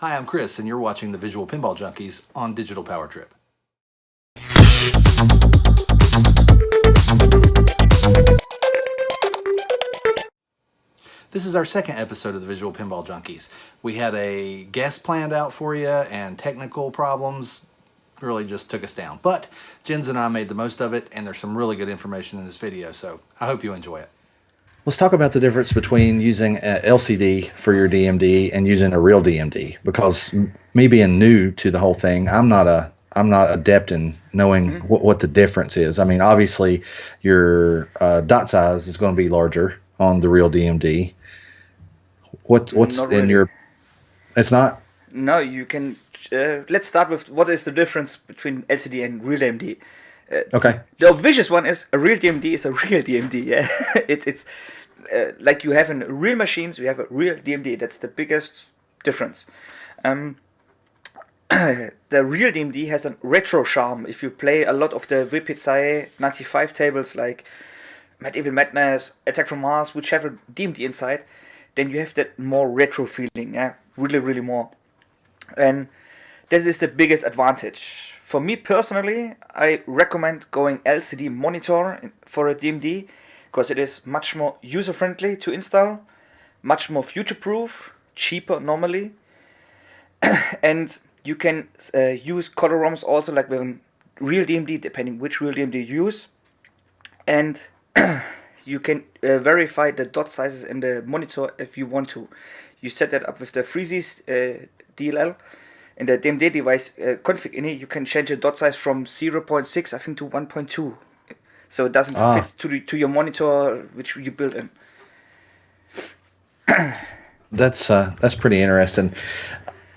Hi, I'm Chris, and you're watching the Visual Pinball Junkies on Digital Power Trip. This is our second episode of the Visual Pinball Junkies. We had a guest planned out for you, and technical problems really just took us down. But Jens and I made the most of it, and there's some really good information in this video, so I hope you enjoy it. Let's talk about the difference between using an LCD for your DMD and using a real DMD, because me being new to the whole thing, I'm not adept in knowing what the difference is. I mean, obviously your dot size is going to be larger on the real DMD. What's Not in really. your? It's not. No, you can. Let's start with what is the difference between LCD and real DMD. Okay. The obvious one is a real DMD is a real DMD. Yeah, it's like you have in real machines, you have a real DMD. That's the biggest difference. The real DMD has a retro charm. If you play a lot of the VPZA 95 tables like Medieval Madness, Attack from Mars, which have a DMD inside, then you have that more retro feeling. Yeah, really more. And this is the biggest advantage. For me personally, I recommend going LCD monitor for a DMD because it is much more user-friendly to install, much more future-proof, cheaper normally, and you can use color ROMs also like with real DMD, depending which real DMD you use, and you can verify the dot sizes in the monitor if you want to. You set that up with the Freezies DLL. In the DMD device config in here, you can change the dot size from 0.6, I think, to 1.2. So it doesn't fit to your monitor, which you built in. That's pretty interesting.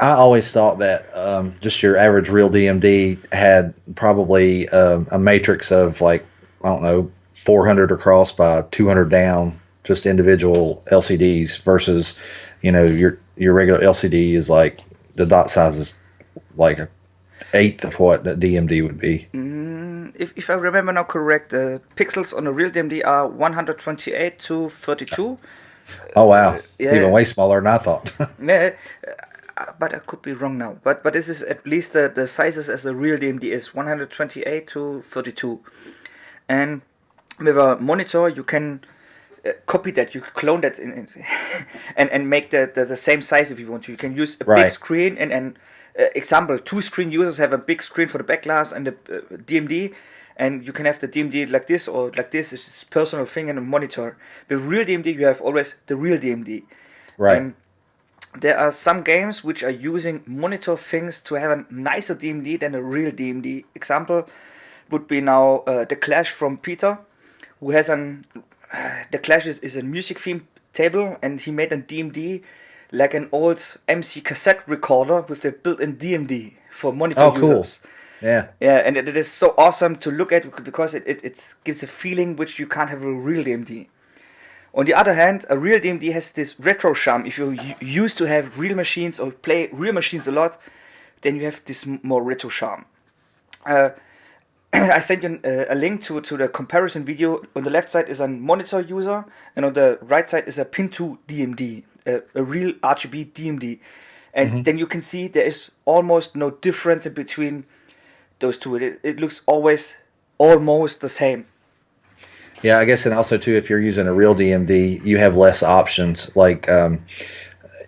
I always thought that just your average real DMD had probably a matrix of like, I don't know, 400 across by 200 down, just individual LCDs versus, your regular LCD is like, the dot size is like an eighth of what the DMD would be. If I remember now correct, the pixels on a real DMD are 128 to 32. Oh wow, yeah. Even way smaller than I thought. Yeah, but I could be wrong now. But this is at least the sizes as the real DMD is 128 to 32. And with a monitor, you can copy that, you clone that and make the same size if you want to. You can use a big screen and example, 2 screen users have a big screen for the Backglass and the DMD, and you can have the DMD like this or like this. It's a personal thing and a monitor. With real DMD, you have always the real DMD. Right. And there are some games which are using monitor things to have a nicer DMD than a real DMD. Example would be now the Clash from Peter, who has the Clash is a music theme table, and he made a DMD like an old MC cassette recorder with the built-in DMD for monitor users. Cool. Yeah. Yeah, and it is so awesome to look at because it gives a feeling which you can't have a real DMD. On the other hand, a real DMD has this retro charm. If you used to have real machines or play real machines a lot, then you have this more retro charm. I sent you a link to the comparison video. On the left side is a monitor user, and on the right side is a Pin2 DMD, a real RGB DMD. And then you can see there is almost no difference in between those two. It looks always almost the same. Yeah, I guess, and also too, if you're using a real DMD, you have less options. Like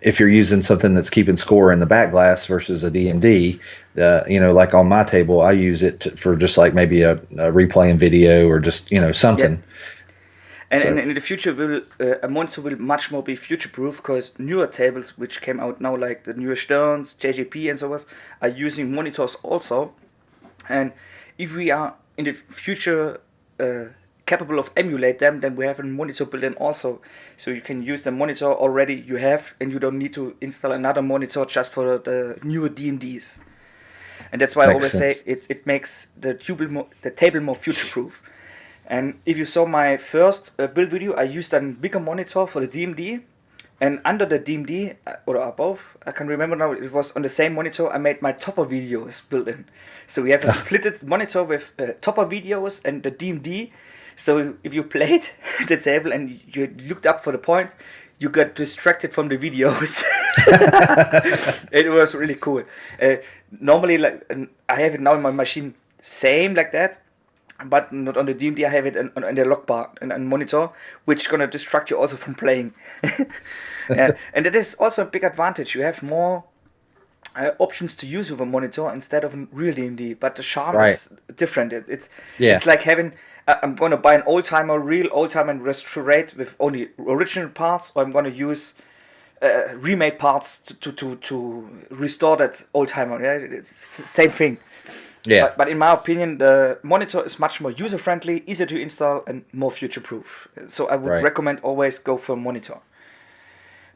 if you're using something that's keeping score in the Backglass versus a DMD, like on my table, I use it for just like maybe a replaying video or just something. Yeah. And in the future, a monitor will much more be future-proof because newer tables, which came out now, like the newer Sterns, JJP, and so on, are using monitors also. And if we are in the future capable of emulate them, then we have a monitor built in also. So you can use the monitor already you have, and you don't need to install another monitor just for the newer DMDs. And that's why I always say it makes the table more future-proof. And if you saw my first build video, I used a bigger monitor for the DMD, and under the DMD, or above, I can remember now, it was on the same monitor I made my topper videos built in. So we have a splitted monitor with topper videos and the DMD. So if you played the table and you looked up for the point, you got distracted from the videos. It was really cool. Normally, like I have it now in my machine, same like that, but not on the DMD. I have it on the lock bar and monitor, which gonna distract you also from playing. And that is also a big advantage. You have more options to use with a monitor instead of a real DMD, but the charm is different. It's like having I'm gonna buy an real old timer and restore it with only original parts, or I'm gonna use remade parts to restore that old timer. Yeah, it's the same thing. Yeah. But in my opinion, the monitor is much more user friendly, easier to install, and more future proof. So I would recommend always go for a monitor.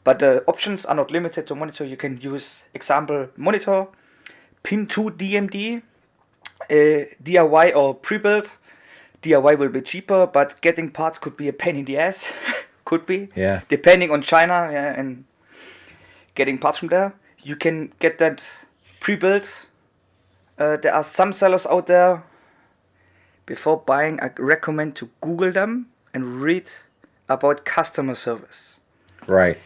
But the options are not limited to monitor. You can use example monitor, Pin2 DMD, DIY or pre-built. DIY will be cheaper, but getting parts could be a pain in the ass. Could be. Yeah. Depending on China, and getting parts from there. You can get that pre-built. There are some sellers out there. Before buying, I recommend to Google them and read about customer service. Right.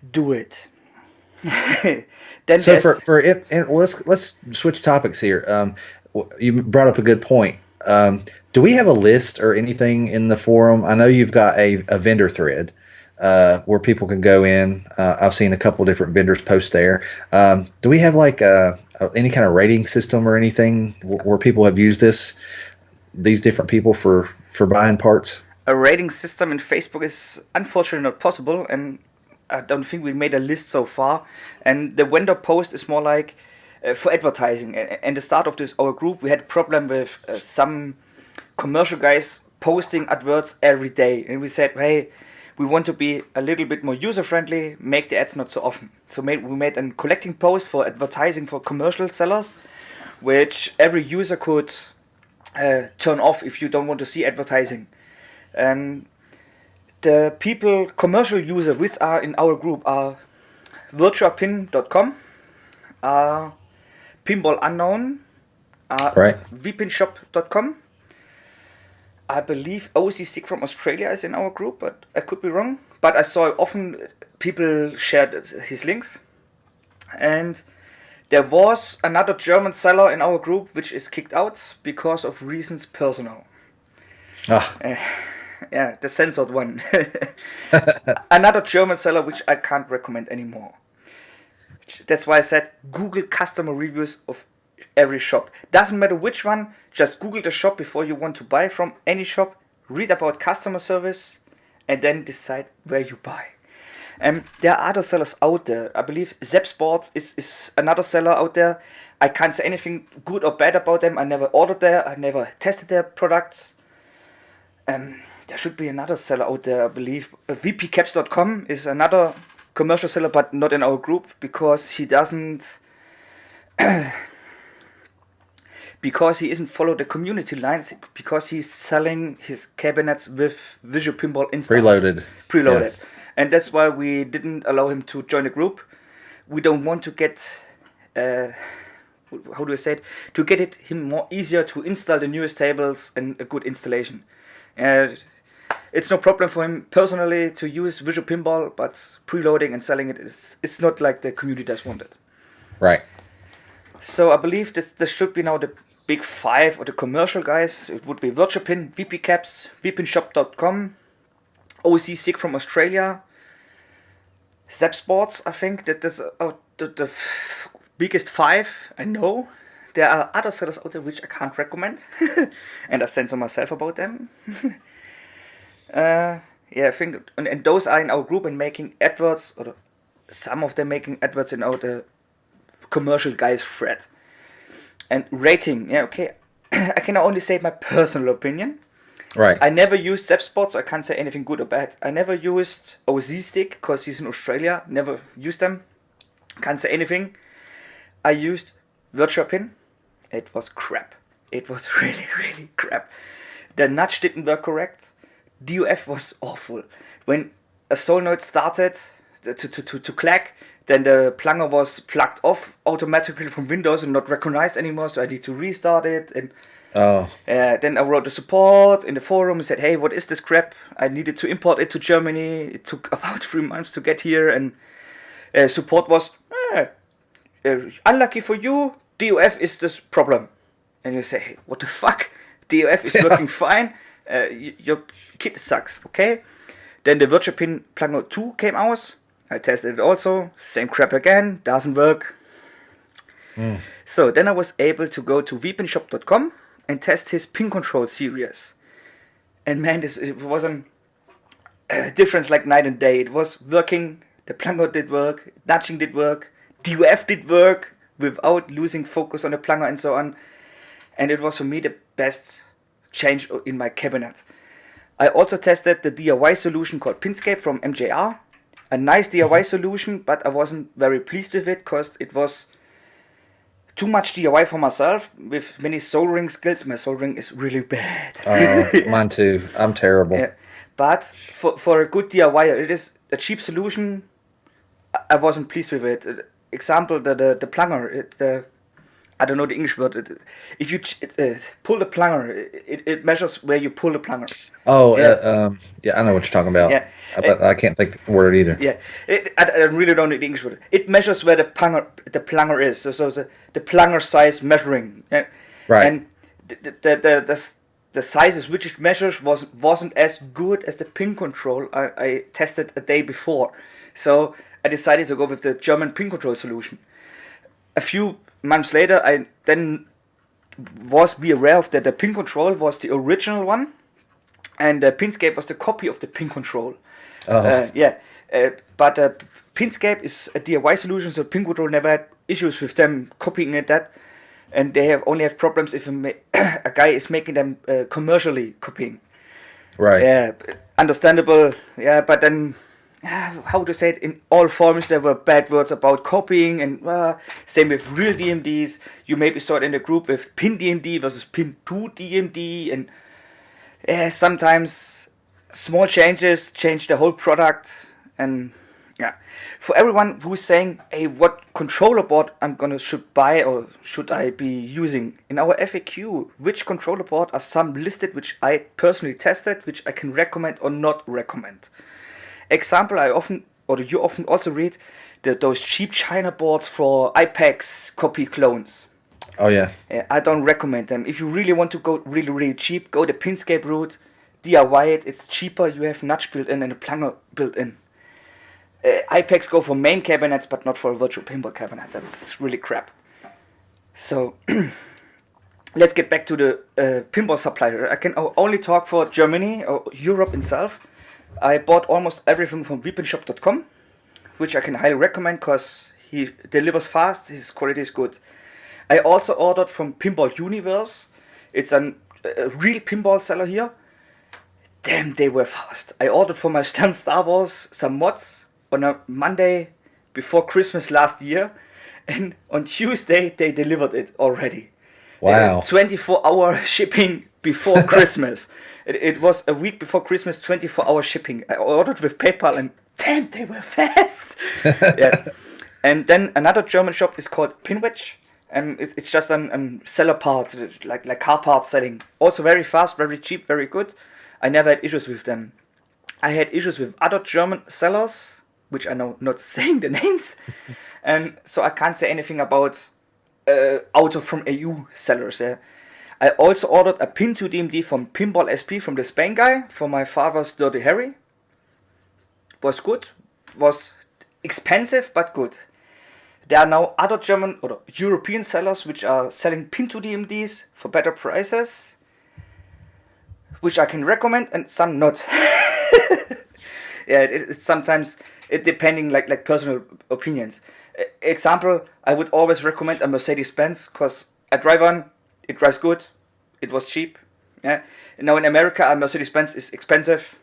Do it. Then so for it, and let's switch topics here. You brought up a good point. Do we have a list or anything in the forum? I know you've got a vendor thread where people can go in. I've seen a couple different vendors post there. Do we have like any kind of rating system or anything where people have used these different people for buying parts? A rating system in Facebook is unfortunately not possible, and I don't think we made a list so far. And the vendor post is more like for advertising. And the start of our group, we had a problem with some commercial guys posting adverts every day. And we said, hey, we want to be a little bit more user-friendly, make the ads not so often. So we made a collecting post for advertising for commercial sellers, which every user could turn off if you don't want to see advertising. The commercial users which are in our group are virtualpin.com, Pinball Unknown, vpinshop.com. I believe OC Sig from Australia is in our group, but I could be wrong. But I saw often people shared his links. And there was another German seller in our group which is kicked out because of reasons personal. Yeah, the censored one. Another German seller which I can't recommend anymore. That's why I said Google customer reviews of every shop. Doesn't matter which one, just Google the shop before you want to buy from any shop, read about customer service, and then decide where you buy. There are other sellers out there. I believe Zep Sports is another seller out there. I can't say anything good or bad about them. I never ordered there. I never tested their products. There should be another seller out there, I believe. vpcaps.com is another commercial seller, but not in our group because he doesn't... because he isn't follow the community lines, because he's selling his cabinets with Visual Pinball installed. Preloaded. Yeah. And that's why we didn't allow him to join the group. We don't want to get... how do I say it? To get him more easier to install the newest tables and a good installation. It's no problem for him personally to use Visual Pinball, but preloading and selling it's not like the community does want it. Right. So I believe this should be now the big five of the commercial guys. It would be VirtualPin, VPCaps, vpinshop.com, OC Sig from Australia, Zep Sports. I think that's the biggest five I know. There are other sellers out there which I can't recommend, and I censor myself about them. I think, and those are in our group and making adverts, or some of them making adverts in our commercial guys thread. And rating, I can only say my personal opinion. Right. I never used Zep Sports, so I can't say anything good or bad. I never used OZ Stick because he's in Australia. Never used them. Can't say anything. I used VirtualPin. It was crap. It was really, really crap. The nudge didn't work correct. DUF was awful. When a solenoid started to clack, then the plunger was plugged off automatically from Windows and not recognized anymore, so I need to restart it. And Oh, Then I wrote the support in the forum and said, hey, what is this crap? I needed to import it to Germany. It took about 3 months to get here. And support was, unlucky for you, DOF is this problem. And you say, hey, what the fuck? DOF is working fine. Your kit sucks, okay? Then the Virtual Pin Plugin 2 came out. I tested it also. Same crap again. Doesn't work. So then I was able to go to vpinshop.com and test his pin control series. And man, it was a difference like night and day. It was working. The plunger did work. Nudging did work. DOF did work without losing focus on the plunger and so on. And it was for me the best change in my cabinet. I also tested the DIY solution called Pinscape from MJR. A nice DIY solution, but I wasn't very pleased with it because it was too much DIY for myself with many soldering skills. My soldering is really bad. Mine too. I'm terrible. Yeah. But for a good DIY, it is a cheap solution. I wasn't pleased with it. Example, the plunger. I don't know the English word. If you pull the plunger, it measures where you pull the plunger. Oh, yeah, I know what you're talking about. Yeah. But I can't think the word either. Yeah, I really don't know the English word. It measures where the plunger is. So the plunger size measuring. Yeah? Right. And the sizes which it measures wasn't as good as the pin control I tested a day before. So I decided to go with the German pin control solution. A few months later, I then be aware of that the pin control was the original one, and Pinscape was the copy of the pin control. But Pinscape is a DIY solution, so pin control never had issues with them copying it and they only have problems if a guy is making them commercially copying. Right. Yeah, understandable. Yeah, but then how to say it, in all forums there were bad words about copying, and same with real DMDs. You maybe saw it in the group with pin DMD versus pin 2 DMD, and sometimes small changes change the whole product. And for everyone who's saying, hey, what controller board should buy or should I be using, in our FAQ, which controller board are some listed which I personally tested, which I can recommend or not recommend. Example, you often also read those cheap China boards for IPEX copy clones. Oh yeah. I don't recommend them. If you really want to go really, really cheap, go the Pinscape route, DIY it. It's cheaper. You have nudge built in and a plunger built in. IPEX go for main cabinets, but not for a virtual pinball cabinet. That's really crap. So let's get back to the pinball supplier. I can only talk for Germany or Europe itself. I bought almost everything from vpinshop.com, which I can highly recommend because he delivers fast, his quality is good. I also ordered from Pinball Universe. It's a real pinball seller here. Damn, they were fast. I ordered for my Stern Star Wars some mods on a Monday before Christmas last year, and on Tuesday they delivered it already. Wow. 24-hour shipping before Christmas. It was a week before Christmas, 24-hour shipping. I ordered with PayPal, and damn, they were fast. Yeah. And then another German shop is called Pinwitch, and it's just a seller part, like car parts selling. Also very fast, very cheap, very good. I never had issues with them. I had issues with other German sellers, which I know not saying the names, and so I can't say anything about auto from EU sellers. Yeah. I also ordered a Pin 2 DMD from Pinball SP from the Spain guy for my father's Dirty Harry. Was good. Was expensive, but good. There are now other German or European sellers which are selling Pin 2 DMDs for better prices, which I can recommend, and some not. Yeah, it's sometimes depending like personal opinions. Example, I would always recommend a Mercedes-Benz because I drive one. It drives good. It was cheap. Yeah. Now in America, a Mercedes-Benz is expensive.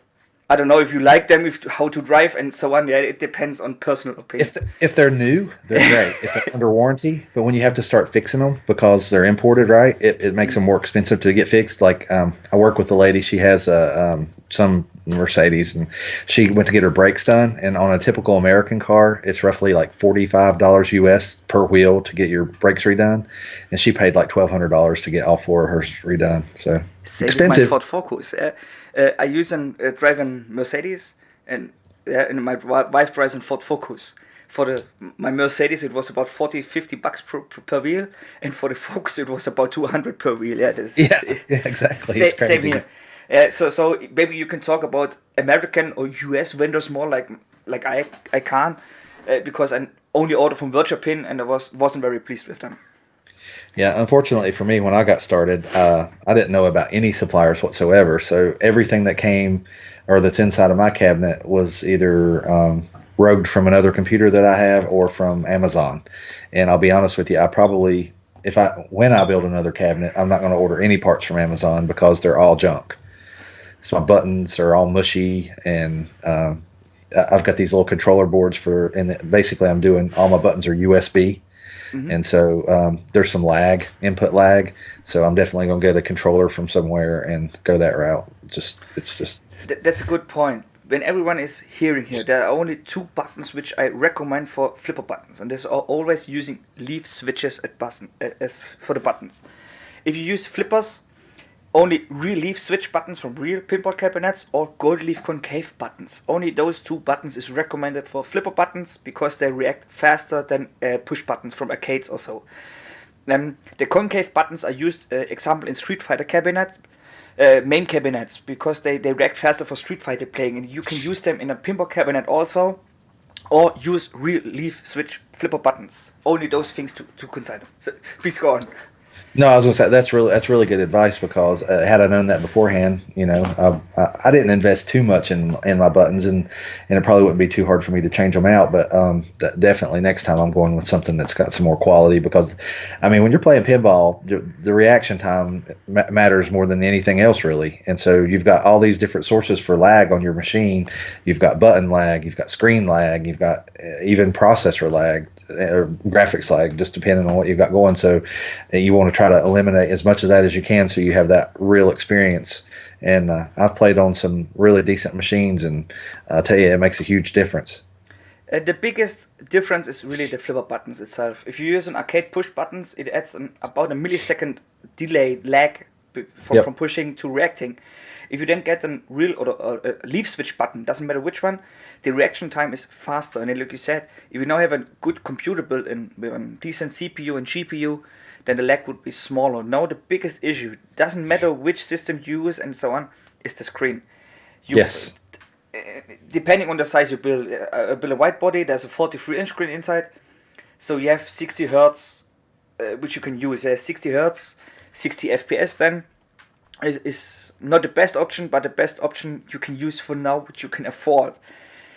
I don't know if you like them, how to drive and so on. Yeah, it depends on personal opinion. If they're new, they're great. If they're under warranty, but when you have to start fixing them because they're imported, right, it makes them more expensive to get fixed. Like I work with a lady. She has some Mercedes, and she went to get her brakes done. And on a typical American car, it's roughly like $45 US per wheel to get your brakes redone, and she paid like $1,200 to get all four of hers redone. So Same with my expensive. Ford Focus. I use and drive a Mercedes, and my wife drives a Ford Focus. For my Mercedes, it was about 40-50 bucks per wheel, and for the Focus, it was about 200 per wheel. Yeah, Exactly. It's crazy. Same here. So maybe you can talk about American or US vendors more, like I can't, because I only ordered from Virtual Pin, and I wasn't very pleased with them. Yeah, unfortunately for me, when I got started, I didn't know about any suppliers whatsoever. So everything that came or that's inside of my cabinet was either rogued from another computer that I have or from Amazon. And I'll be honest with you, I probably, when I build another cabinet, I'm not going to order any parts from Amazon because they're all junk. So my buttons are all mushy, and I've got these little controller boards and basically I'm doing, all my buttons are USB. Mm-hmm. And so there's some input lag. So I'm definitely going to get a controller from somewhere and go that route. That's a good point. When everyone is hearing here, there are only two buttons which I recommend for flipper buttons, and this are always using leaf switches as for the buttons. If you use flippers, only real leaf switch buttons from real pinball cabinets or gold leaf concave buttons. Only those two buttons is recommended for flipper buttons because they react faster than push buttons from arcades or so. The concave buttons are used, example, in Street Fighter cabinet. Main cabinets, because they react faster for Street Fighter playing, and you can use them in a pinball cabinet also, or use real leaf switch flipper buttons. Only those things to consider. So please go on. No, I was going to say that's really good advice, because had I known that beforehand, I didn't invest too much in my buttons, and it probably wouldn't be too hard for me to change them out. But definitely next time I'm going with something that's got some more quality, because I mean, when you're playing pinball, the reaction time matters more than anything else, really. And so you've got all these different sources for lag on your machine. You've got button lag, you've got screen lag, you've got even processor lag, or graphics lag, just depending on what you've got going. So you want to try to eliminate as much of that as you can, so you have that real experience. And I've played on some really decent machines, and I'll tell you, it makes a huge difference. The biggest difference is really the flipper buttons itself. If you use an arcade push buttons, it adds about a millisecond delay lag from pushing to reacting. If you then get a real or a leaf switch button, doesn't matter which one, the reaction time is faster. And then, like you said, if you now have a good computer built in with a decent CPU and GPU, then the lag would be smaller. Now the biggest issue, doesn't matter which system you use and so on, is the screen. Yes. Depending on the size you build, a wide body, there's a 43-inch screen inside, so you have 60 hertz, which you can use. 60 hertz, 60 FPS then is not the best option, but the best option you can use for now, which you can afford.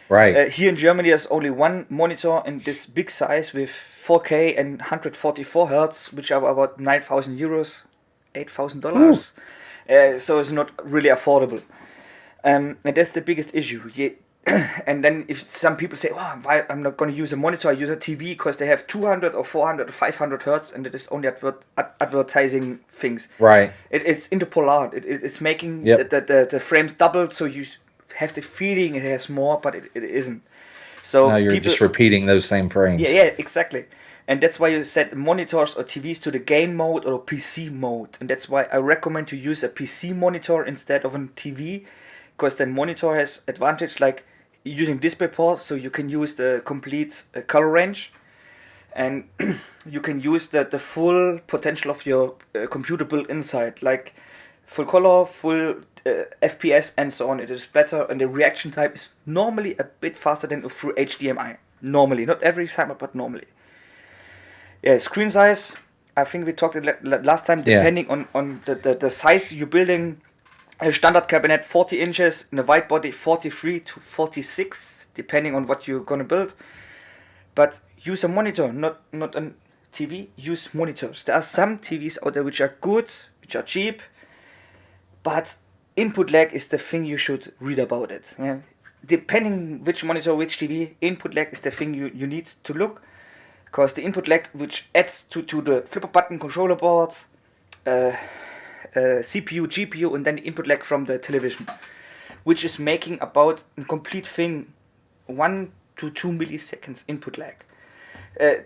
Right. Here in Germany, there's only one monitor in this big size with 4K and 144 hertz, which are about 9,000 euros, $8,000. So it's not really affordable. And that's the biggest issue. And then if some people say, oh, I'm not going to use a monitor, I use a TV because they have 200 or 400 or 500 hertz, and it is only advertising things. Right. It's interpolar. It's making the frames double, so you have the feeling it has more, but it isn't. So now you're just repeating those same frames. Yeah, exactly. And that's why you set monitors or TVs to the game mode or PC mode. And that's why I recommend to use a PC monitor instead of a TV, because the monitor has advantage like using DisplayPort, so you can use the complete color range, and you can use the full potential of your computer built inside, like full color, full FPS, and so on. It is better, and the reaction time is normally a bit faster than through HDMI. Normally, not every time, but normally. Yeah, screen size. I think we talked last time. Depending on the size you're building. A standard cabinet 40 inches, in a wide body 43 to 46, depending on what you're gonna build. But use a monitor, not a TV. Use monitors. There are some TVs out there which are good, which are cheap, but input lag is the thing you should read about it. Yeah. Depending which monitor, which TV, input lag is the thing you need to look, because the input lag which adds to the flipper button controller board. CPU, GPU, and then the input lag from the television. which is making about a complete thing 1 to 2 milliseconds input lag.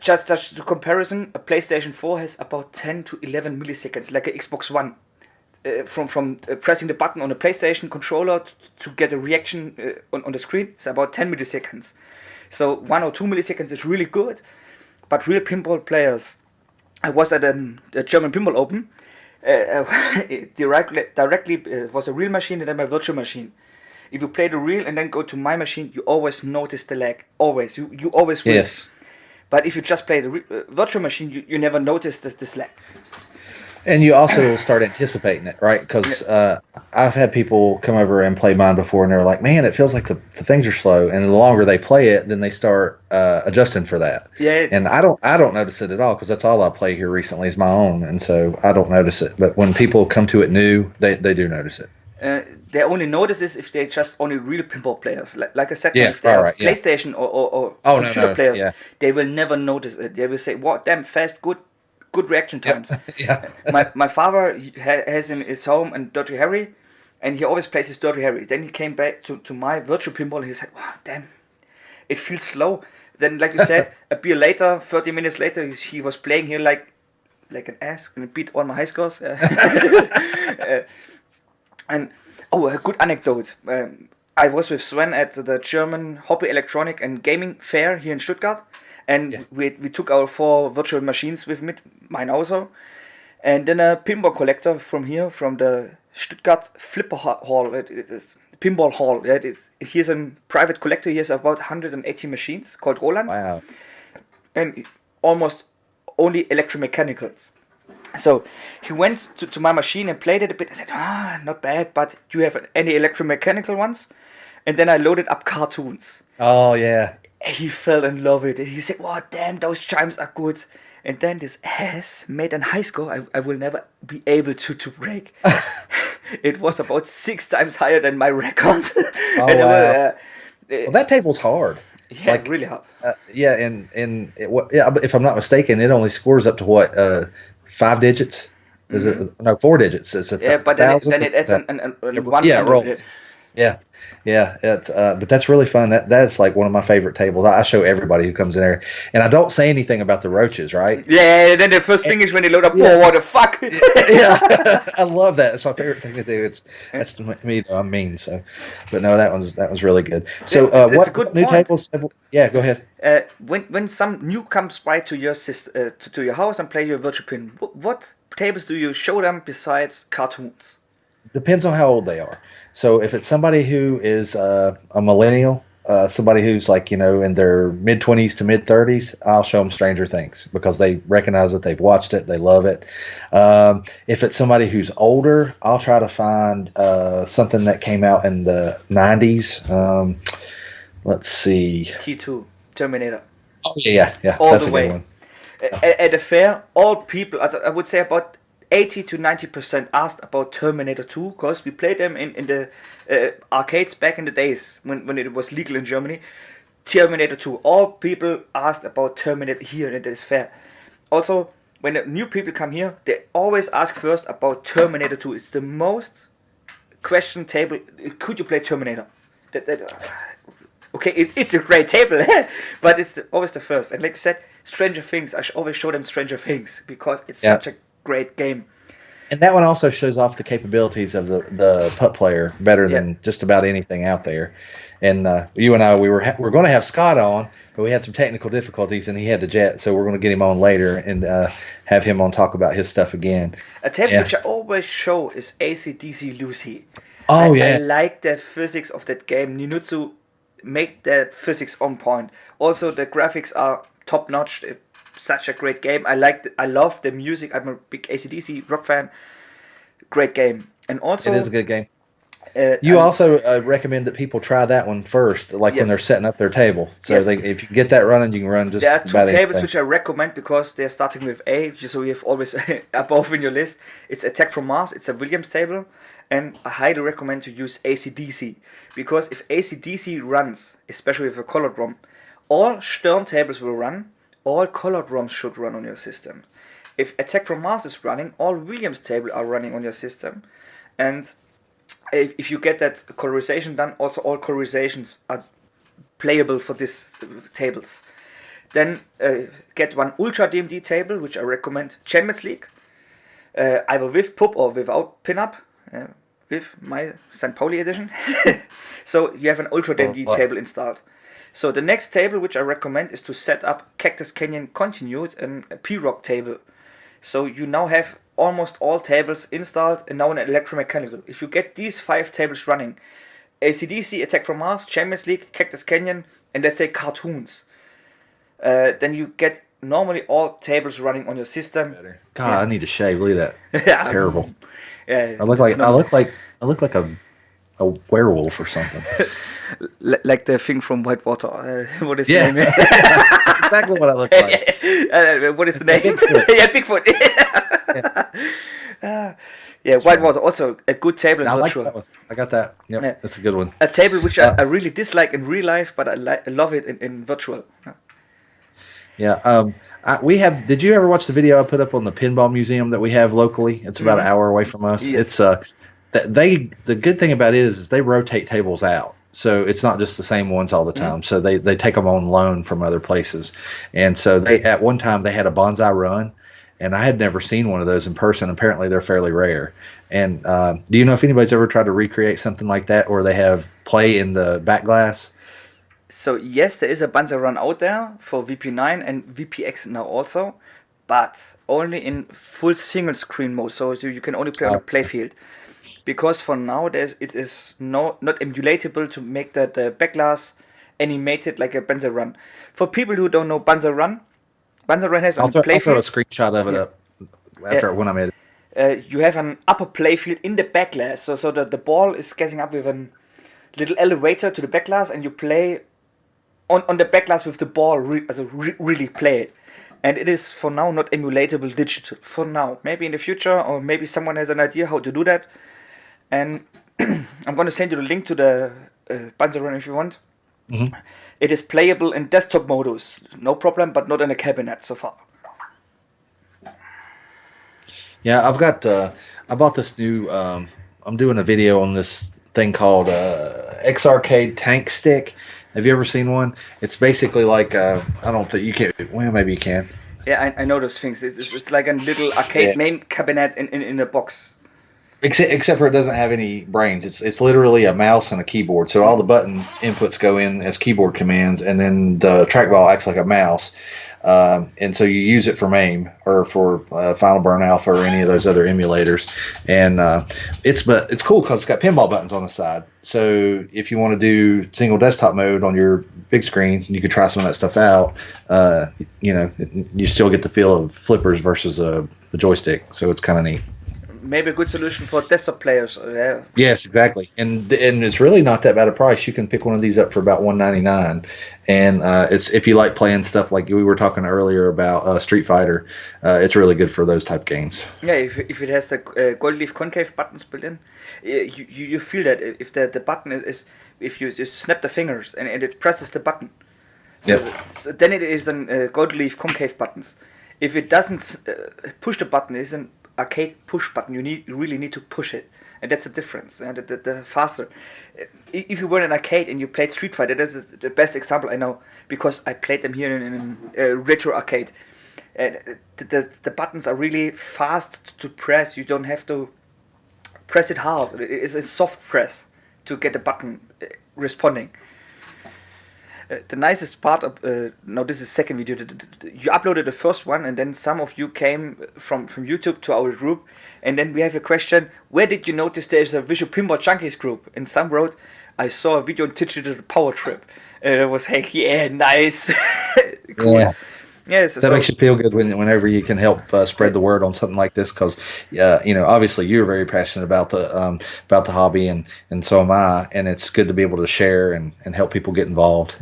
Just to comparison, a PlayStation 4 has about 10 to 11 milliseconds, like a Xbox One. From pressing the button on a PlayStation controller to get a reaction on the screen, it's about 10 milliseconds. So 1 or 2 milliseconds is really good, but real pinball players. I was at a German Pinball Open. Directly was a real machine and then my virtual machine. If you play the real and then go to my machine, you always notice the lag. Always. You always will. Yes. But if you just play the virtual machine, you never notice this lag. And you also start anticipating it, right? Because I've had people come over and play mine before, and they're like, "Man, it feels like the things are slow." And the longer they play it, then they start adjusting for that. Yeah. And I don't notice it at all because that's all I play here recently is my own, and so I don't notice it. But when people come to it new, they do notice it. They only notice this if they're just only real pinball players. Like I said, Yeah, if they're right, yeah. PlayStation or computer players, yeah. they will never notice it. They will say, "What damn fast, good reaction times." Yeah. my father has in his home and Dirty Harry, and he always plays his Dirty Harry. Then he came back to my virtual pinball and he said, "Wow, damn, it feels slow." Then, like you said, a beer later, 30 minutes later, he was playing here like an ass and beat all my high scores. And a good anecdote. I was with Sven at the German Hobby Electronic and Gaming Fair here in Stuttgart, and we took our 4 virtual machines with me, mine also, and then a pinball collector from here, from the Stuttgart Flipper Hall, Pinball Hall. He's a private collector. He has about 180 machines called Roland. Wow. And almost only electromechanicals. So he went to my machine and played it a bit. I said, not bad, but do you have any electromechanical ones? And then I loaded up cartoons. Oh yeah. He fell in love with it. He said, "Wow, damn, those chimes are good." And then this ass made a high score I will never be able to break. It was about 6 times higher than my record. Oh, And wow. Well, that table's hard. Yeah, really hard. Yeah, and if I'm not mistaken, it only scores up to what 5 digits? Is it no 4 digits? Is it? Yeah, but then it adds an one. Yeah, it rolls. Yeah. It's but that's really fun. That's like one of my favorite tables. I show everybody who comes in there, and I don't say anything about the roaches, right? Yeah. Then the first thing is when they load up. Yeah. Oh, what the fuck! Yeah, I love that. It's my favorite thing to do. That's me though. I'm mean, so. But no, that one's really good. So That's what a good new point. tables? Yeah, go ahead. When some new comes by to your to your house and play your virtual pin, what tables do you show them besides cartoons? Depends on how old they are. So if it's somebody who is a millennial, somebody who's like, in their mid-20s to mid-30s, I'll show them Stranger Things because they recognize it, they've watched it, they love it. If it's somebody who's older, I'll try to find something that came out in the 90s. Let's see. T2, Terminator. Oh, yeah. All That's the a way. good one. At a fair, all people, I would say about 80 to 90% asked about Terminator 2 because we played them in the arcades back in the days when it was legal in Germany. Terminator 2. All people asked about Terminator here at this fair. Also, when the new people come here, they always ask first about Terminator 2. It's the most question table. Could you play Terminator? Okay, it's a great table, but it's always the first. And like you said, Stranger Things. I always show them Stranger Things because it's such a great game. And that one also shows off the capabilities of the putt player better than just about anything out there. And you and I, we were going to have Scott on, but we had some technical difficulties, and he had to jet, so we're going to get him on later and have him on talk about his stuff again. A table which I always show is AC/DC Lucy. Oh, I like the physics of that game. Ninutsu make the physics on point. Also, the graphics are top notch. Such a great game. I love the music. I'm a big AC/DC rock fan. Great game. And also, it is a good game. You also recommend that people try that one first, like when they're setting up their table. So if you can get that running, you can run just about there are 2 tables anything. which I recommend because they're starting with A, so you have always above in your list. It's Attack from Mars. It's a Williams table. And I highly recommend to use AC/DC because if AC/DC runs, especially with a colored ROM, all Stern tables will run. All colored ROMs should run on your system. If Attack from Mars is running, all Williams tables are running on your system. And if you get that colorization done, also all colorizations are playable for these tables. Then get one Ultra DMD table, which I recommend Champions League, either with PUP or without Pinup, with my St. Pauli edition. So you have an Ultra DMD table installed. So the next table which I recommend is to set up Cactus Canyon Continued and a P-Rock table. So you now have almost all tables installed and now an electromechanical. If you get these 5 tables running, AC/DC, Attack from Mars, Champions League, Cactus Canyon, and let's say cartoons, then you get normally all tables running on your system. God, I need to shave. Look at that. It's terrible. Yeah, I look like a werewolf or something. like the thing from Whitewater. What is the name? That's exactly what I look like. What is the name? Bigfoot. Yeah, Bigfoot. Whitewater, also a good table in virtual. Like that one. I got that. Yep, Yeah. that's a good one. A table which I really dislike in real life, but I love it in virtual. Yeah. We have. Did you ever watch the video I put up on the Pinball Museum that we have locally? It's about an hour away from us. Yes. It's the good thing about it is they rotate tables out, so it's not just the same ones all the time. So they take them on loan from other places, and so they at one time they had a bonsai run, and I had never seen one of those in person. Apparently they're fairly rare. And do you know if anybody's ever tried to recreate something like that, or they have play in the Backglass? So yes, there is a bonsai run out there for VP9 and VPX now also, but only in full single screen mode. So you can only play on the playfield. Because for now it is not emulatable to make the Backglass animated like a bonsai run. For people who don't know bonsai run has a playfield. I'll throw a screenshot of it up after when I made it. You have an upper playfield in the Backglass, so that the ball is getting up with a little elevator to the Backglass, and you play on the Backglass with the ball, really play it. And it is for now not emulatable digital. For now, maybe in the future, or maybe someone has an idea how to do that. And I'm going to send you the link to the bonsai run if you want. Mm-hmm. It is playable in desktop modus, no problem, but not in a cabinet so far. Yeah, I bought this new. I'm doing a video on this thing called X-Arcade Tank Stick. Have you ever seen one? It's basically like I don't think you can. Well, maybe you can. Yeah, I know those things. It's like a little arcade main cabinet in a box. Except for it doesn't have any brains. It's literally a mouse and a keyboard. So all the button inputs go in as keyboard commands, and then the trackball acts like a mouse. And so you use it for MAME or for Final Burn Alpha or any of those other emulators. And it's cool because it's got pinball buttons on the side. So if you want to do single desktop mode on your big screen, you could try some of that stuff out. You still get the feel of flippers versus a joystick. So it's kind of neat. Maybe a good solution for desktop players. Yeah. Yes, exactly, and it's really not that bad a price. You can pick one of these up for about $199, and it's if you like playing stuff like we were talking earlier about Street Fighter, it's really good for those type games. Yeah, if it has the gold leaf concave buttons built in, you feel that if the button is if you just snap the fingers and it presses the button, so then it is an gold leaf concave buttons. If it doesn't push the button, it's an arcade push button. You really need to push it, and that's the difference. And the faster. If you were in an arcade and you played Street Fighter, that is the best example I know because I played them here in a retro arcade. The buttons are really fast to press. You don't have to press it hard. It's a soft press to get the button responding. The nicest part of now this is the second video. You uploaded the first one, and then some of you came from YouTube to our group, and then we have a question: where did you notice there is a Visual Pinball Junkies group? And some wrote, I saw a video on Digital Power Trip, and it was like, yeah, nice. Cool. Yeah. Yes, that makes you feel good whenever you can help spread the word on something like this, because obviously you're very passionate about the hobby, and so am I, and it's good to be able to share and help people get involved.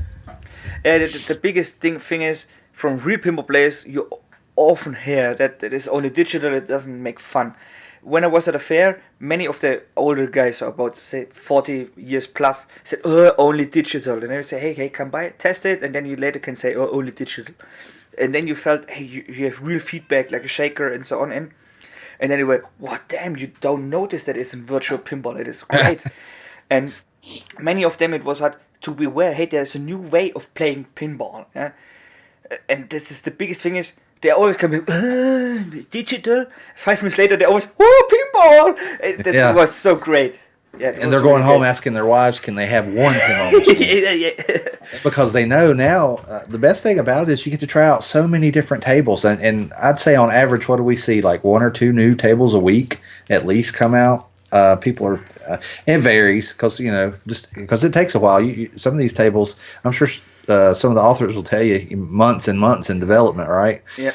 The biggest thing is, from real pinball players, you often hear that it is only digital, it doesn't make fun. When I was at a fair, many of the older guys, about say 40 years plus, said, only digital. And I would say, hey, come by, test it, and then you later can say, only digital. And then you felt, hey, you have real feedback, like a shaker and so on. And And then you went, "What? Damn! You don't notice that it's in virtual pinball. It is great." And many of them, it was hard to be aware. Hey, there's a new way of playing pinball. Yeah? And this is the biggest thing is they always come in, digital. 5 minutes later, they always, pinball. That was so great. Yeah, and they're going home asking their wives, can they have one pinball machine? Yeah. Because they know now, the best thing about it is you get to try out so many different tables. And I'd say on average, what do we see? Like 1 or 2 new tables a week at least come out. People are, it varies because, just because it takes a while. Some of these tables, I'm sure some of the authors will tell you months and months in development, right? Yeah.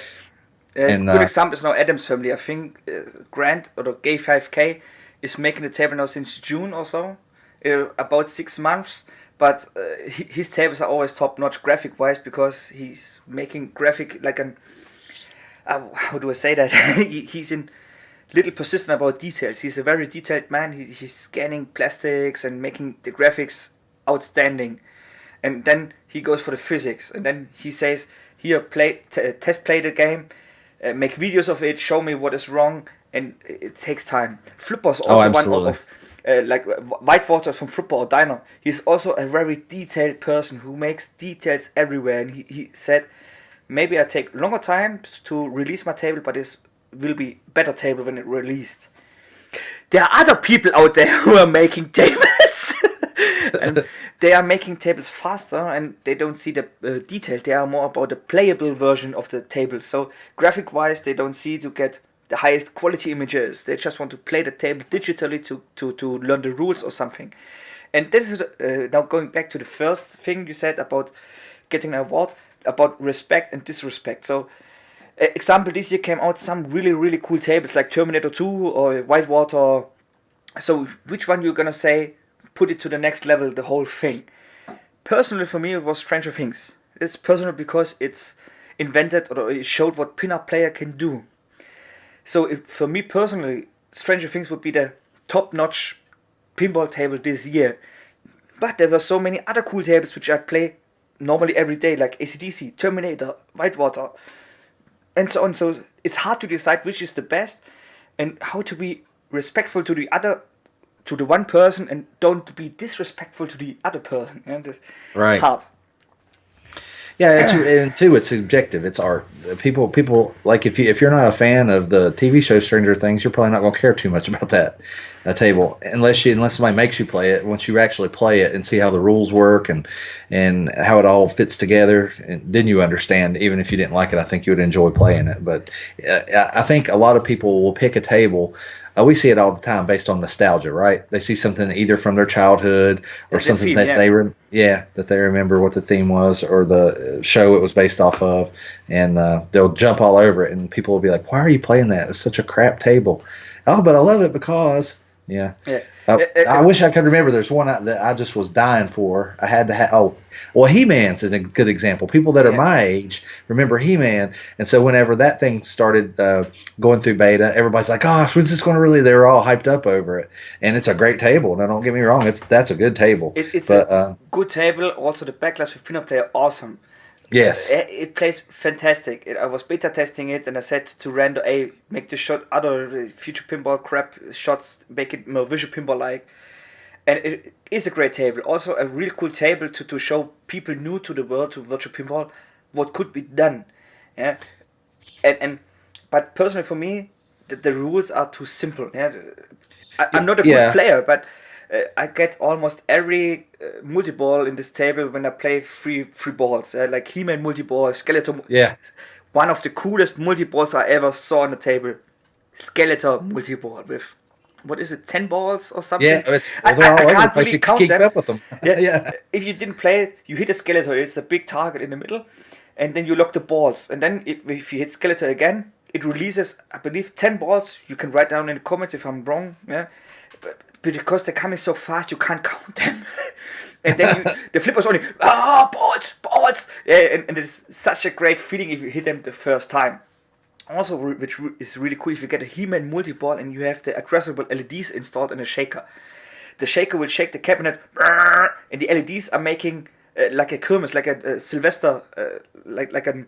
Good example is now Adam's Family. I think Grant or the Gay 5K is making the table now since June or so, about 6 months. But his tables are always top notch graphic wise because he's making graphic like an how do I say that? He's in little persistent about details. He's a very detailed man. He's scanning plastics and making the graphics outstanding. And then he goes for the physics. And then he says, here, test play the game, make videos of it, show me what is wrong. And it takes time. Flipper's also one of like Whitewater from Flipper or Diner. He's also a very detailed person who makes details everywhere. And he said, maybe I take longer time to release my table, but it will be better table when it released. There are other people out there who are making tables. And they are making tables faster and they don't see the detail. They are more about the playable version of the table. So graphic wise, they don't see to get the highest quality images. They just want to play the table digitally to learn the rules or something. And this is now going back to the first thing you said about getting an award, about respect and disrespect. So example, this year came out some really cool tables like Terminator 2 or Whitewater. So which one you're gonna say put it to the next level, the whole thing? Personally for me it was Stranger Things. It's personal because it's invented or it showed what Pinup Player can do. So for me personally, Stranger Things would be the top-notch pinball table this year. But there were so many other cool tables which I play normally every day, like AC/DC, Terminator, Whitewater, and so on. So it's hard to decide which is the best and how to be respectful to the other, to the one person, and don't be disrespectful to the other person. And it's hard. Yeah, and too, it's subjective. It's art. People like if you're not a fan of the TV show Stranger Things, you're probably not going to care too much about that table unless somebody makes you play it. Once you actually play it and see how the rules work and how it all fits together, and then you understand. Even if you didn't like it, I think you would enjoy playing it. But I think a lot of people will pick a table. We see it all the time based on nostalgia, right? They see something either from their childhood or something theme, that that they remember what the theme was or the show it was based off of, and they'll jump all over it. And people will be like, "Why are you playing that? It's such a crap table." Oh, but I love it because I wish I could remember. There's one that I just was dying for. I had to have. He-Man's is a good example. People that are my age remember He-Man, and so whenever that thing started going through beta, everybody's like, "Gosh, when's this going to really?" They were all hyped up over it, and it's a great table. Now, don't get me wrong; that's a good table. It's a good table. Also, the Backglass with Pinup Player, awesome. Yes, it plays fantastic. I was beta testing it, and I said to Rando, "Hey, make this shot other future pinball crap shots, make it more visual pinball like." And it is a great table. Also, a real cool table to show people new to the world, to virtual pinball, what could be done. Yeah, but personally for me, the rules are too simple. Yeah, I'm not a good player, but I get almost every multi-ball in this table when I play free balls, like He-Man multi-ball, Skeletor. Yeah. One of the coolest multi-balls I ever saw on the table, Skeletor multi-ball with, what is it, 10 balls or something? Yeah, I can't really count them. Up with them. Yeah. If you didn't play it, you hit a Skeletor, it's a big target in the middle, and then you lock the balls. And then if you hit Skeletor again, it releases, I believe, 10 balls. You can write down in the comments if I'm wrong. Yeah. But because they're coming so fast, you can't count them. And then the flippers only, balls! Yeah, and it's such a great feeling if you hit them the first time. Also, which is really cool, if you get a He-Man multi-ball and you have the addressable LEDs installed in a shaker. The shaker will shake the cabinet, and the LEDs are making like a Kermit, like a Sylvester, like a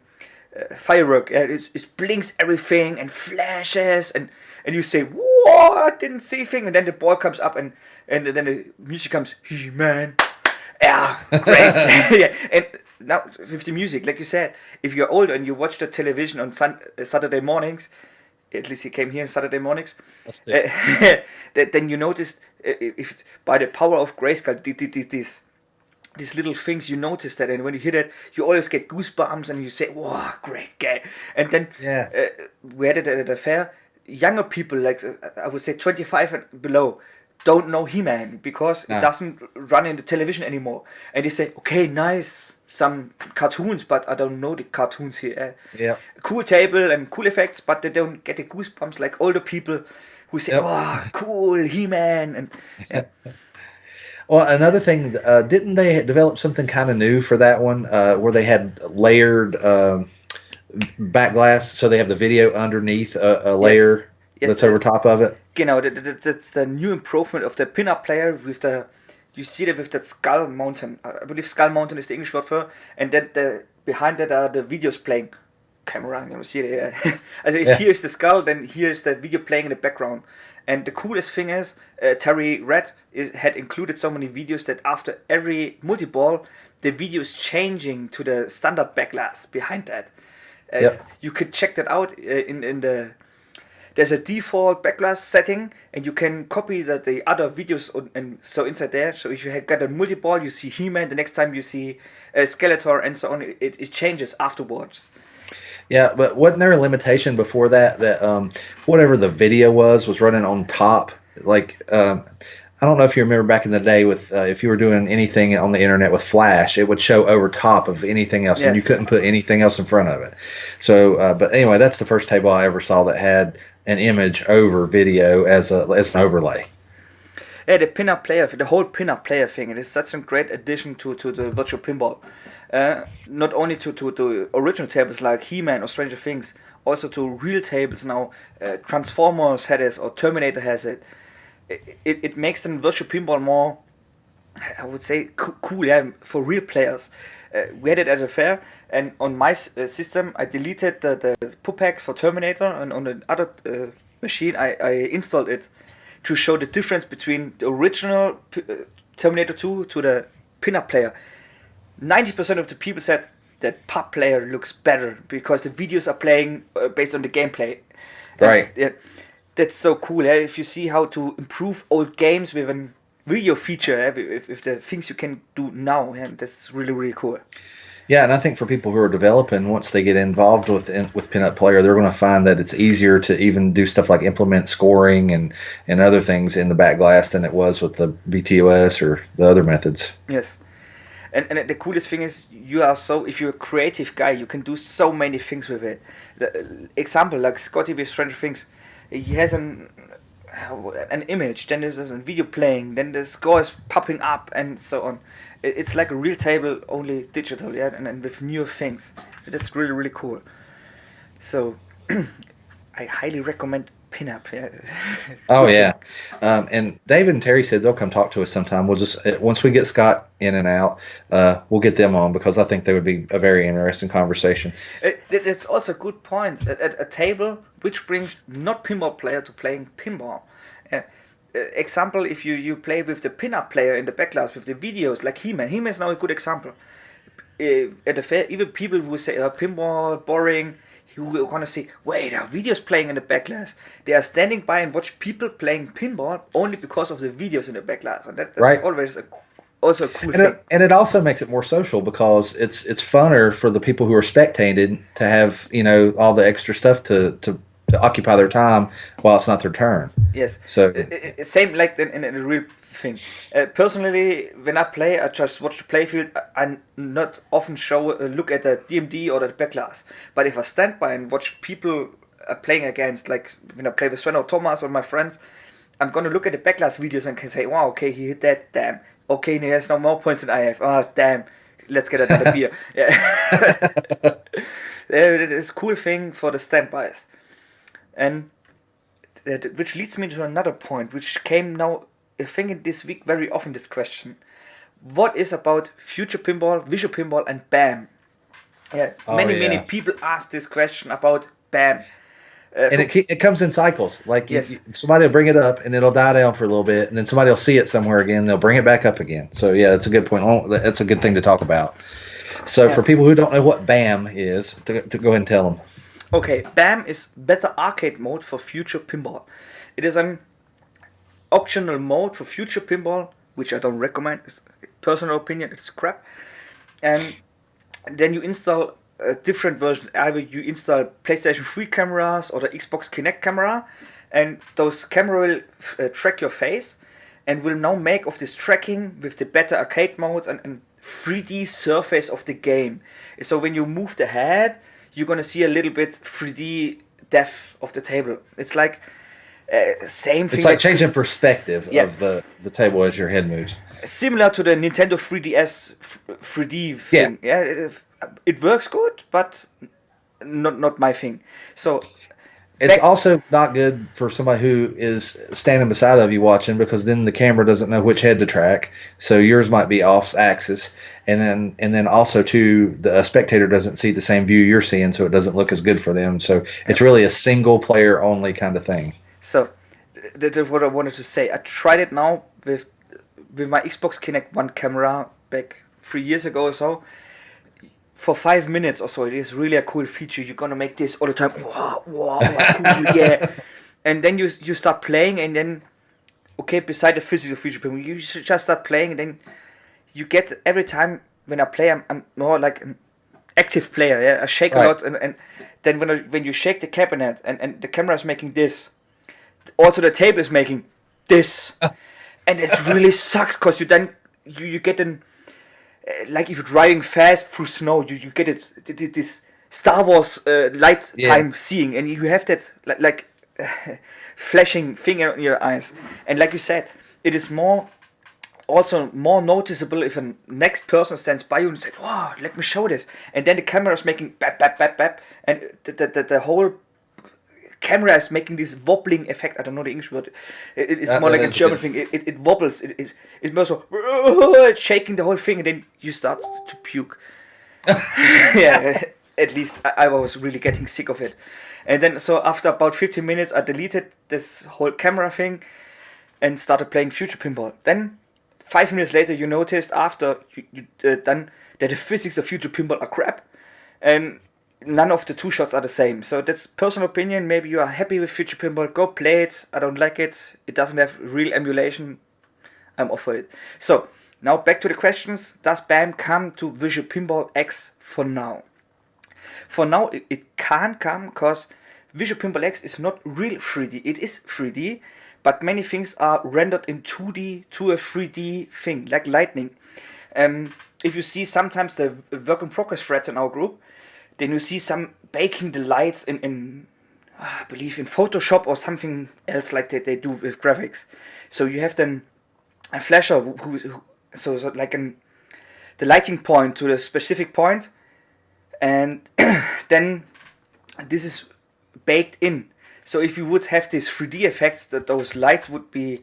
firework. It blinks everything and flashes, and and you say, "Whoa, I didn't see a thing," and then the ball comes up, and then the music comes, He-Man. Yeah, great. Yeah, and now with the music, like you said, if you're older and you watch the television on Saturday mornings, at least he came here on Saturday mornings, then you notice if by the power of grayscale, these little things, you notice that, and when you hear that, you always get goosebumps, and you say, "Wow, great guy!" And then we had it at a fair. Younger people, like I would say 25 and below, don't know He-Man because it doesn't run in the television anymore, and they say, "Okay, nice, some cartoons, but I don't know the cartoons here." Cool table and cool effects, but they don't get the goosebumps like older people who say, "Oh, cool, He-Man!" And well, another thing, didn't they develop something kind of new for that one, where they had layered backglass, so they have the video underneath a layer that's over top of it? Genau, that's the new improvement of the Pinup Player with you see that with that skull mountain. I believe skull mountain is the English word for, and then behind that are the videos playing. Camera, you see it. Also if here's the skull, then here's the video playing in the background. And the coolest thing is, Terry Red had included so many videos that after every multi-ball, the video is changing to the standard backglass behind that. You could check that out in the. There's a default backglass setting, and you can copy the other videos, and so inside there. So if you had got a multi-ball, you see He-Man. The next time you see Skeletor, and so on. It changes afterwards. Yeah, but wasn't there a limitation before that whatever the video was running on top? Like, I don't know if you remember back in the day with if you were doing anything on the internet with Flash, it would show over top of anything else, and you couldn't put anything else in front of it. So, but anyway, that's the first table I ever saw that had an image over video as an overlay. Yeah, the Pinup Player, the whole Pinup Player thing, it is such a great addition to the virtual pinball. Not only to original tables like He-Man or Stranger Things, also to real tables now. Transformers had it, or Terminator has it. It makes the virtual pinball more, I would say, cool, for real players. We had it at a fair, and on my system, I deleted the pop packs for Terminator, and on the other machine, I installed it to show the difference between the original Terminator 2 to the Pinup Player. 90% of the people said that Pop Player looks better because the videos are playing based on the gameplay. Right. That's so cool. If you see how to improve old games with a video feature, with the things you can do now, that's really, really cool. Yeah, and I think for people who are developing, once they get involved with Pinup Player, they're going to find that it's easier to even do stuff like implement scoring and other things in the backglass than it was with the BTOS or the other methods. Yes. And the coolest thing is, if you're a creative guy, you can do so many things with it. Example, like Scotty with Stranger Things, he has an image, then there's a video playing, then the score is popping up, and so on. It's like a real table, only digital, and with new things. That's really, really cool. So, I highly recommend Pinup. Oh yeah, and David and Terry said they'll come talk to us sometime. We'll just once we get Scott in and out, we'll get them on because I think they would be a very interesting conversation. It's also a good point. At a table which brings not pinball player to playing pinball. Example, if you play with the Pinup Player in the backglass with the videos like He-Man. He-Man is now a good example. At the fair, even people who say pinball boring, who are gonna say, wait, there are videos playing in the backglass. They are standing by and watch people playing pinball only because of the videos in the backglass, and that's right. Always also a cool thing. And it also makes it more social because it's funner for the people who are spectating to have all the extra stuff to occupy their time while it's not their turn. Yes. So same like in a real thing. Personally, when I play, I just watch the playfield. I not often look at the DMD or the backglass. But if I stand by and watch people playing against, like when I play with Sven or Thomas or my friends, I'm gonna look at the backglass videos and can say, wow, okay, he hit that, damn. Okay, he has no more points than I have. Oh, damn. Let's get another beer. Yeah. It is a cool thing for the standbys. And which leads me to another point, which came now, I think, this week very often, this question. What is about future pinball, visual pinball, and BAM? Many people ask this question about BAM. And it comes in cycles. Like Yes. somebody will bring it up and it'll die down for a little bit, and then somebody will see it somewhere again. They'll bring it back up again. So yeah, that's a good point. That's a good thing to talk about. So for people who don't know what BAM is, to go ahead and tell them. Okay, BAM is Better Arcade Mode for Future Pinball. It is an optional mode for Future Pinball, which I don't recommend. It's personal opinion, it's crap. And then you install a different version. Either you install PlayStation 3 cameras or the Xbox Kinect camera, and those camera will track your face and will now make of this tracking with the Better Arcade Mode and 3D surface of the game. So when you move the head, you're gonna see a little bit 3D depth of the table. It's like same thing. It's like changing perspective of the table as your head moves. Similar to the Nintendo 3DS 3D thing. Yeah, it works good, but not my thing. So it's also not good for somebody who is standing beside of you watching, because then the camera doesn't know which head to track. So yours might be off axis, and then also too, the spectator doesn't see the same view you're seeing, so it doesn't look as good for them. So it's really a single player only kind of thing. So that's what I wanted to say. I tried it now with my Xbox Kinect 1 camera back 3 years ago or so. For 5 minutes or so, it is really a cool feature. You're gonna make this all the time. Wow, cool, yeah. And then you start playing, and then, okay, beside the physical feature, you just start playing, and then you get, every time when I play, I'm more like an active player. Yeah, I shake a lot, and then when you shake the cabinet, and the camera is making this, also the table is making this, and it really sucks, because you get an, like if you're driving fast through snow, you get this Star Wars light time seeing, and you have that like flashing thing in your eyes. And like you said, it is also more noticeable if a next person stands by you and says, "Wow, let me show this," and then the camera is making bap bap bap bap, and the whole camera is making this wobbling effect. I don't know the English word. It is more like a German thing. It wobbles. It more so, it's shaking the whole thing, and then you start to puke. Yeah, at least I was really getting sick of it. And then, so after about 15 minutes, I deleted this whole camera thing and started playing Future Pinball. Then 5 minutes later, you noticed after you done that the physics of Future Pinball are crap, and none of the two shots are the same. So that's personal opinion. Maybe you are happy with Future Pinball, go play it. I don't like it. It doesn't have real emulation. I'm off for it. So now back to the questions. Does BAM come to Visual Pinball X for now? For now, it can't come, because Visual Pinball X is not real 3D. It is 3D, but many things are rendered in 2D to a 3D thing, like lightning. If you see sometimes the work in progress threads in our group, then you see some baking the lights in I believe in Photoshop or something else like that they do with graphics. So you have then a flasher so like the lighting point to the specific point, and then this is baked in. So if you would have these 3D effects, that those lights would be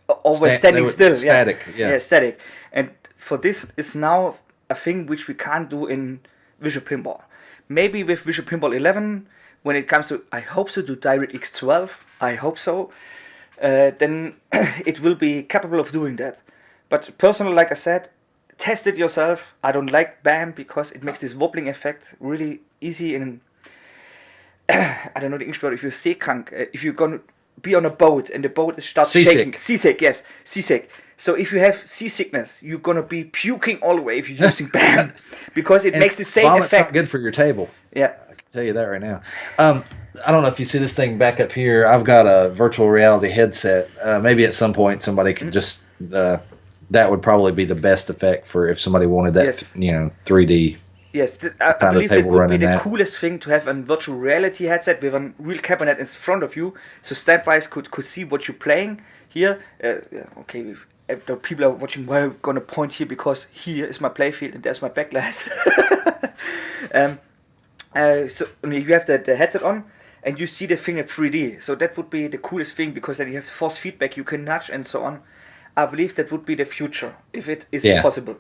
always standing still. Static, yeah, static. And for this is now a thing which we can't do in Visual Pinball. Maybe with Visual Pinball 11, when it comes to, I hope so, to DirectX 12, I hope so, then it will be capable of doing that. But personally, like I said, test it yourself. I don't like BAM because it makes this wobbling effect really easy, and I don't know the English word, if you're seekrank, if you're going to be on a boat and the boat starts shaking. Seasick, yes, seasick. So if you have seasickness, you're going to be puking all the way if you're using BAM, because it makes the same effect. It's not good for your table. Yeah. I can tell you that right now. I don't know if you see this thing back up here. I've got a virtual reality headset. Maybe at some point somebody can just, that would probably be the best effect for if somebody wanted that, 3D. Yes, I believe it would be the coolest thing to have a virtual reality headset with a real cabinet in front of you, so standbys could see what you're playing here. Okay, the people are watching, well, I'm going to point here because here is my playfield and there's my backglass. So you have the headset on and you see the thing in 3D. So that would be the coolest thing, because then you have the force feedback, you can nudge and so on. I believe that would be the future, if it is possible.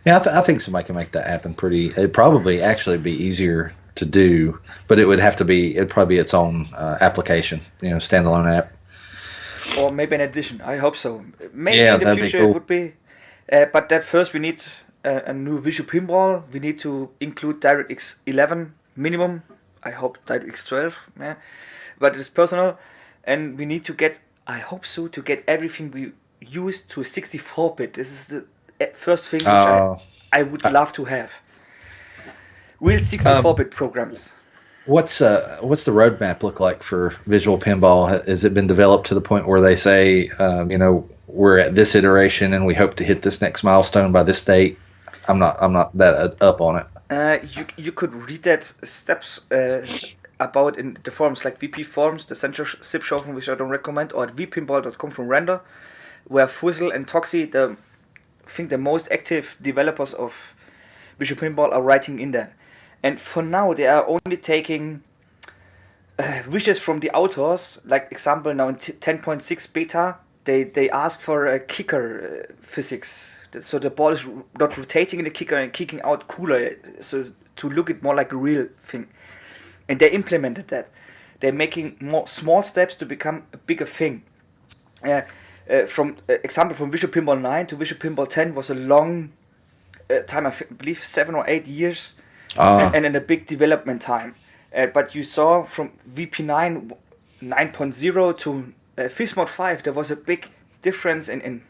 Yeah, I think somebody can make that happen it'd probably actually be easier to do, but it'd probably be its own application, standalone app. Or maybe an addition. I hope so. Maybe Yeah, in the that'd be future cool. it would be. But that first we need a new visual pinball. We need to include DirectX 11 minimum. I hope DirectX 12. Yeah. But it's personal. And we need to get, I hope so, to get everything we use to a 64-bit. This is the first thing which I would love to have. Real 64-bit programs. What's the roadmap look like for visual pinball? Has it been developed to the point where they say, we're at this iteration and we hope to hit this next milestone by this date? I'm not that up on it. You could read that steps about in the forums like VP forums, the censorship show from which I don't recommend, or at vpinball.com from Render, where Fuzzle and Toxie, I think the most active developers of visual pinball, are writing in there. And for now, they are only taking wishes from the authors. Like example, now in 10.6 beta, they ask for a kicker physics. So the ball is not rotating in the kicker and kicking out cooler. So to look it more like a real thing. And they implemented that. They're making more small steps to become a bigger thing. From example, from Visual Pinball 9 to Visual Pinball 10 was a long time, I believe 7 or 8 years. And then a big development time. But you saw from VP9 9.0 to FISMOD 5, there was a big difference in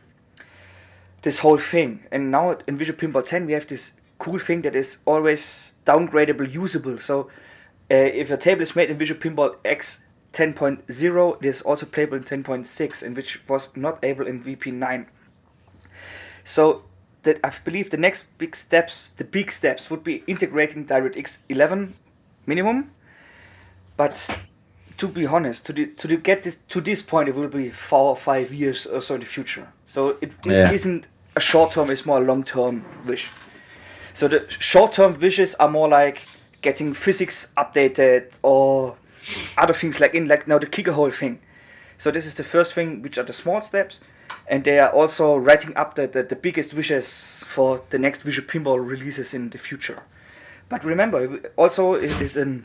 this whole thing. And now in Visual Pinball 10, we have this cool thing that is always downgradable, usable. So if a table is made in Visual Pinball X 10.0, it is also playable in 10.6, and which was not able in VP9. So that I believe the next big steps would be integrating DirectX 11 minimum. But to be honest, to get this to this point, it will be 4 or 5 years or so in the future. So it isn't a short term; it's more a long term wish. So the short term wishes are more like getting physics updated or other things like now the kicker hole thing. So this is the first thing, which are the small steps. And they are also writing up the biggest wishes for the next Visual Pinball releases in the future. But remember, also it is a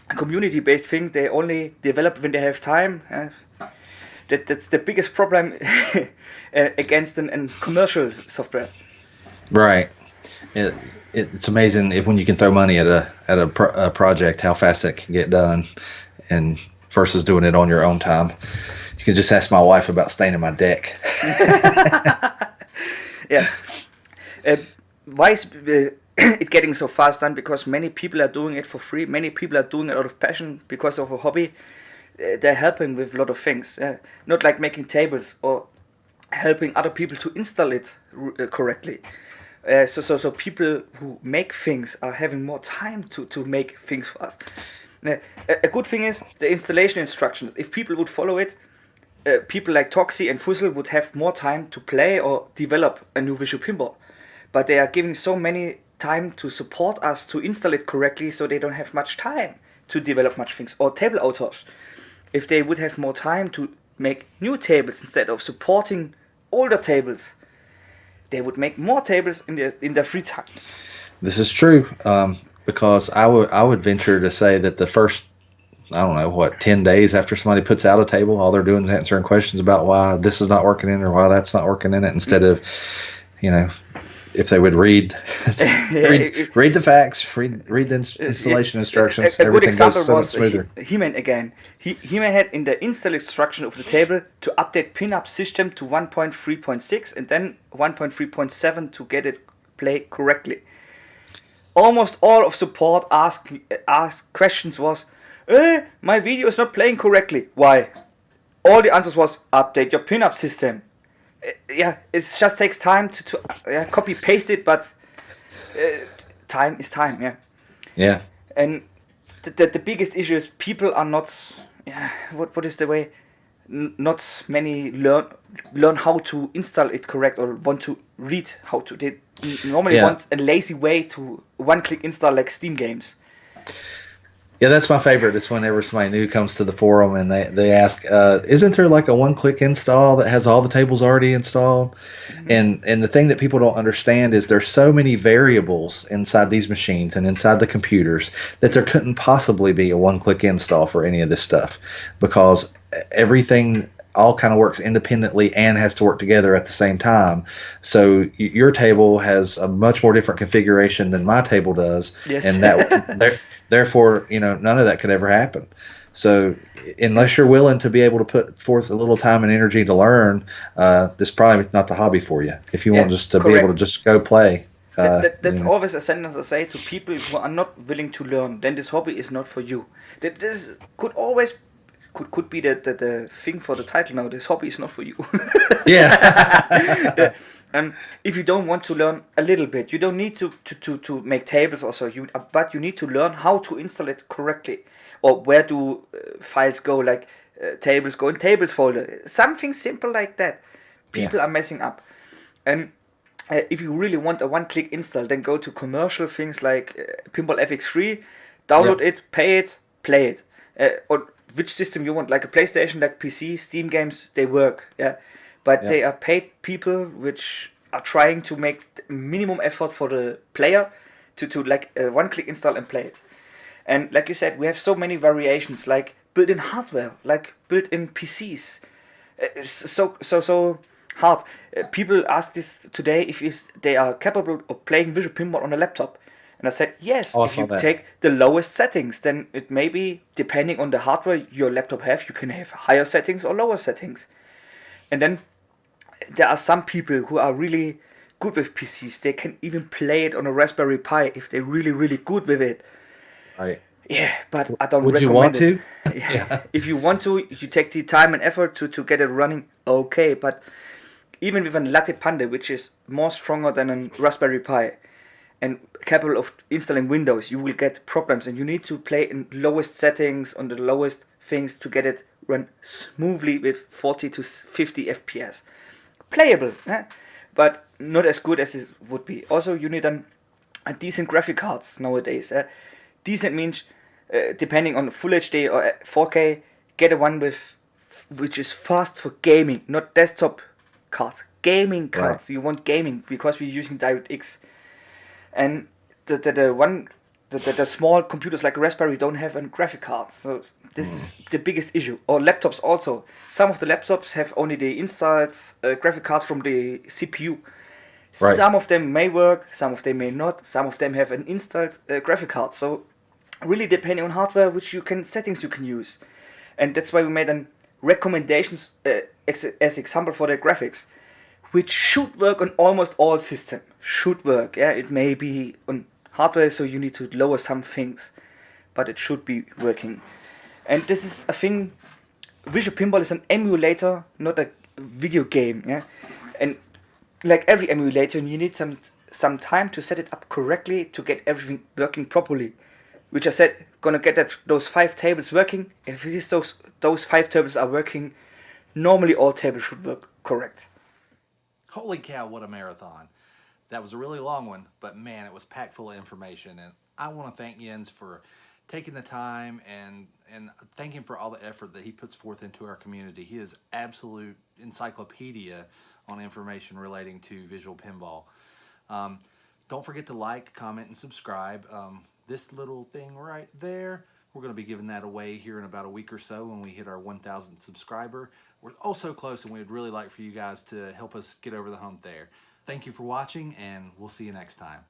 community-based thing. They only develop when they have time. That's the biggest problem against a commercial software. Right. It's amazing when you can throw money at a project, how fast it can get done, and versus doing it on your own time. You can just ask my wife about staining my deck. Yeah. Why is it getting so fast done? Because many people are doing it for free. Many people are doing it out of passion because of a hobby. They're helping with a lot of things. Not like making tables or helping other people to install it correctly. So people who make things are having more time to make things for us. A good thing is the installation instructions. If people would follow it, people like Toxie and Fuzzle would have more time to play or develop a new Visual Pinball. But they are giving so many time to support us to install it correctly, so they don't have much time to develop much things. Or table authors. If they would have more time to make new tables instead of supporting older tables, they would make more tables in their free time. This is true, because I would venture to say that the first, 10 days after somebody puts out a table, all they're doing is answering questions about why this is not working in it or why that's not working in it, instead of, if they would read the facts, read the installation instructions, a good everything example goes so much was smoother. He-Man again. He-Man had in the install instruction of the table to update Pinup system to 1.3.6 and then 1.3.7 to get it play correctly. Almost all of support asked questions was, my video is not playing correctly. Why? All the answers was, update your Pinup system. It just takes time to copy paste it, but time is time. Yeah. And the biggest issue is people are not. What is the way? Not many learn how to install it correct or want to read how to. They normally want a lazy way to one-click install like Steam games. Yeah, that's my favorite. It's whenever somebody new comes to the forum and they ask, "Isn't there like a one-click install that has all the tables already installed?" And the thing that people don't understand is there's so many variables inside these machines and inside the computers that there couldn't possibly be a one-click install for any of this stuff, because everything all kind of works independently and has to work together at the same time. So your table has a much more different configuration than my table does, Yes. and therefore, none of that could ever happen. So unless you're willing to be able to put forth a little time and energy to learn, this is probably not the hobby for you. If you want just to be able to just go play. That's always a sentence I say to people who are not willing to learn. Then this hobby is not for you. This could be the thing for the title now. This hobby is not for you. Yeah. If you don't want to learn a little bit, you don't need to make tables or so. But you need to learn how to install it correctly, or where do files go, like tables go in tables folder. Something simple like that. People are messing up. And if you really want a one-click install, then go to commercial things like Pinball FX3, download it, pay it, play it. Or which system you want, like a PlayStation, like PC, Steam games, they work, but they are paid people which are trying to make minimum effort for the player to like one-click install and play it. And like you said, we have so many variations, like built-in hardware, like built-in PCs. So hard. People ask this today if they are capable of playing Visual Pinball on a laptop. And I said, yes, if you take the lowest settings, then it may be, depending on the hardware your laptop have, you can have higher settings or lower settings. And then there are some people who are really good with PCs. They can even play it on a Raspberry Pi if they're really, really good with it. Right. Yeah, but I don't Would recommend you want it. to? Yeah. If you want to, you take the time and effort to get it running, okay. But even with a Latte Pande, which is more stronger than a Raspberry Pi, and capable of installing Windows, you will get problems, and you need to play in lowest settings on the lowest things to get it run smoothly with 40 to 50 FPS. Playable, but not as good as it would be. Also, you need a decent graphic cards nowadays. Decent means, depending on Full HD or 4K, get a one which is fast for gaming, not desktop cards. Gaming cards. Right. You want gaming because we're using DirectX. And the small computers like Raspberry don't have a graphic card, so this is the biggest issue. Or laptops also. Some of the laptops have only the installed graphic card from the CPU. Right. Some of them may work, some of them may not. Some of them have an installed graphic card. So really depending on hardware, which settings you can use. And that's why we made an recommendations as example for the graphics, which should work on almost all systems. Should work, it may be on hardware, so you need to lower some things, but it should be working. And this is a thing, Visual Pinball is an emulator, not a video game, And like every emulator, you need some time to set it up correctly to get everything working properly. Which I said, gonna get those 5 tables working. If those 5 tables are working, normally all tables should work correct. Holy cow, what a marathon. That was a really long one, but man, it was packed full of information. And I want to thank Jens for taking the time and thank him for all the effort that he puts forth into our community. He is absolute encyclopedia on information relating to Visual Pinball. Don't forget to like, comment, and subscribe. This little thing right there, we're going to be giving that away here in about a week or so when we hit our 1,000th subscriber. We're oh so close, and we'd really like for you guys to help us get over the hump there. Thank you for watching, and we'll see you next time.